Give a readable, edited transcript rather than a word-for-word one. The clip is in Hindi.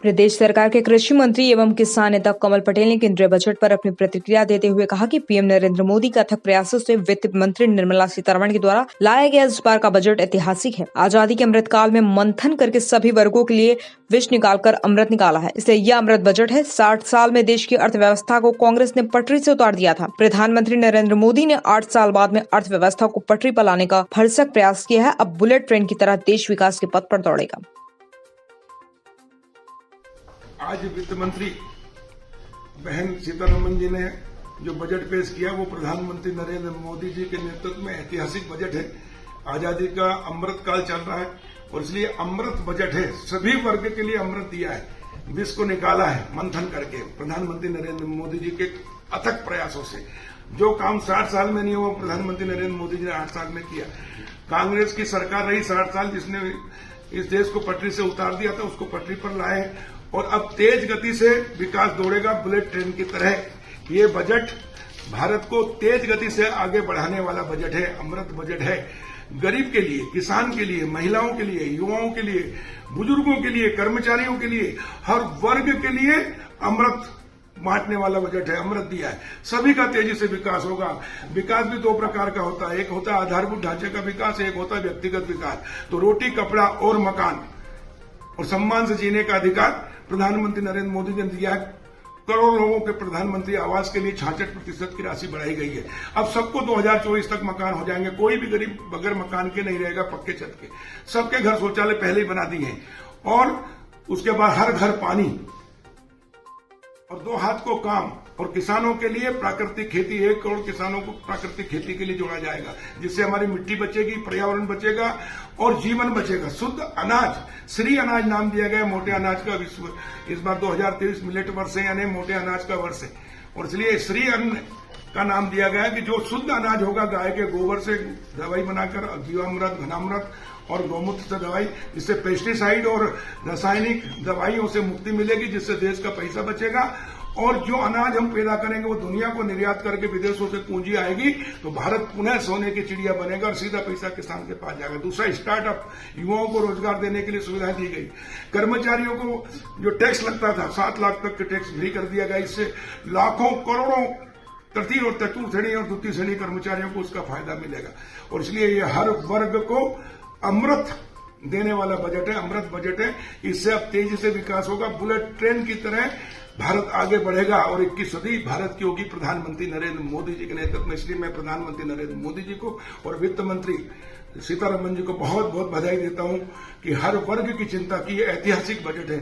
प्रदेश सरकार के कृषि मंत्री एवं किसान नेता कमल पटेल ने केंद्रीय बजट पर अपनी प्रतिक्रिया देते हुए कहा कि पीएम नरेंद्र मोदी के अथक प्रयासों से वित्त मंत्री निर्मला सीतारमण के द्वारा लाया गया इस बार का बजट ऐतिहासिक है। आजादी के अमृत काल में मंथन करके सभी वर्गों के लिए विष निकालकर अमृत निकाला है, इसलिए यह अमृत बजट है। 60 साल में देश की अर्थव्यवस्था को कांग्रेस ने पटरी से उतार दिया था। प्रधानमंत्री नरेंद्र मोदी ने 8 साल बाद में अर्थव्यवस्था को पटरी पर लाने का भरसक प्रयास किया है। अब बुलेट ट्रेन की तरह देश विकास के पथ पर दौड़ेगा। आज वित्त मंत्री बहन सीतारमण जी ने जो बजट पेश किया वो प्रधानमंत्री नरेंद्र मोदी जी के नेतृत्व में ऐतिहासिक बजट है। आजादी का अमृत काल चल रहा है और इसलिए अमृत बजट है। सभी वर्ग के लिए अमृत दिया है, विष को निकाला है मंथन करके प्रधानमंत्री नरेंद्र मोदी जी के अथक प्रयासों से। जो काम 60 साल में नहीं हुआ प्रधानमंत्री नरेंद्र मोदी जी ने 8 साल में किया। कांग्रेस की सरकार रही 60 साल जिसने इस देश को पटरी से उतार दिया था, उसको पटरी पर लाए और अब तेज गति से विकास दौड़ेगा बुलेट ट्रेन की तरह। ये बजट भारत को तेज गति से आगे बढ़ाने वाला बजट है, अमृत बजट है। गरीब के लिए, किसान के लिए, महिलाओं के लिए, युवाओं के लिए, बुजुर्गों के लिए, कर्मचारियों के लिए, हर वर्ग के लिए अमृत बांटने वाला बजट है। अमृत दिया है, सभी का तेजी से विकास होगा। विकास भी 2 प्रकार का होता है, एक होता है आधारभूत ढांचे का विकास, एक होता है व्यक्तिगत विकास। तो रोटी, कपड़ा और मकान और सम्मान से जीने का अधिकार प्रधानमंत्री नरेंद्र मोदी ने दिया है। करोड़ लोगों के प्रधानमंत्री आवास के लिए 66% की राशि बढ़ाई गई है। अब सबको 2024 तक मकान हो जाएंगे। कोई भी गरीब बगैर मकान के नहीं रहेगा, पक्के छत के। सबके घर शौचालय पहले ही बना दिए हैं और उसके बाद हर घर पानी और 2 हाथ को काम। और किसानों के लिए प्राकृतिक खेती, 1 करोड़ किसानों को प्राकृतिक खेती के लिए जोड़ा जाएगा, जिससे हमारी मिट्टी बचेगी, पर्यावरण बचेगा और जीवन बचेगा। शुद्ध अनाज, श्री अनाज नाम दिया गया मोटे अनाज का। विश्व इस बार 2023 मिलेट वर्ष है, यानी मोटे अनाज का वर्ष है और इसलिए श्री अन्न का नाम दिया गया कि जो शुद्ध अनाज होगा, गाय के गोबर से दवाई बनाकर, जीवामृत, घनामृत और गौमूत्र से दवाई, जिससे पेस्टिसाइड और रासायनिक दवाइयों से मुक्ति मिलेगी, जिससे देश का पैसा बचेगा। और जो अनाज हम पैदा करेंगे वो दुनिया को निर्यात करके विदेशों से पूंजी आएगी, तो भारत पुनः सोने की चिड़िया बनेगा और सीधा पैसा किसान के पास जाएगा। दूसरा, स्टार्टअप, युवाओं को रोजगार देने के लिए सुविधाएं दी गई। कर्मचारियों को जो टैक्स लगता था 7 लाख तक के टैक्स फ्री कर दिया गया। इससे लाखों करोड़ों तृतीय और चतुर्थ श्रेणी और द्वितीय श्रेणी कर्मचारियों को उसका फायदा मिलेगा और इसलिए ये हर वर्ग को अमृत देने वाला बजट है, अमृत बजट है। इससे अब तेजी से विकास होगा, बुलेट ट्रेन की तरह भारत आगे बढ़ेगा और 21 सदी भारत की होगी प्रधानमंत्री नरेंद्र मोदी जी के नेतृत्व में। इसलिए मैं प्रधानमंत्री नरेंद्र मोदी जी को और वित्त मंत्री सीतारमण जी को बहुत बहुत बधाई देता हूं कि हर वर्ग की चिंता की ऐतिहासिक बजट है।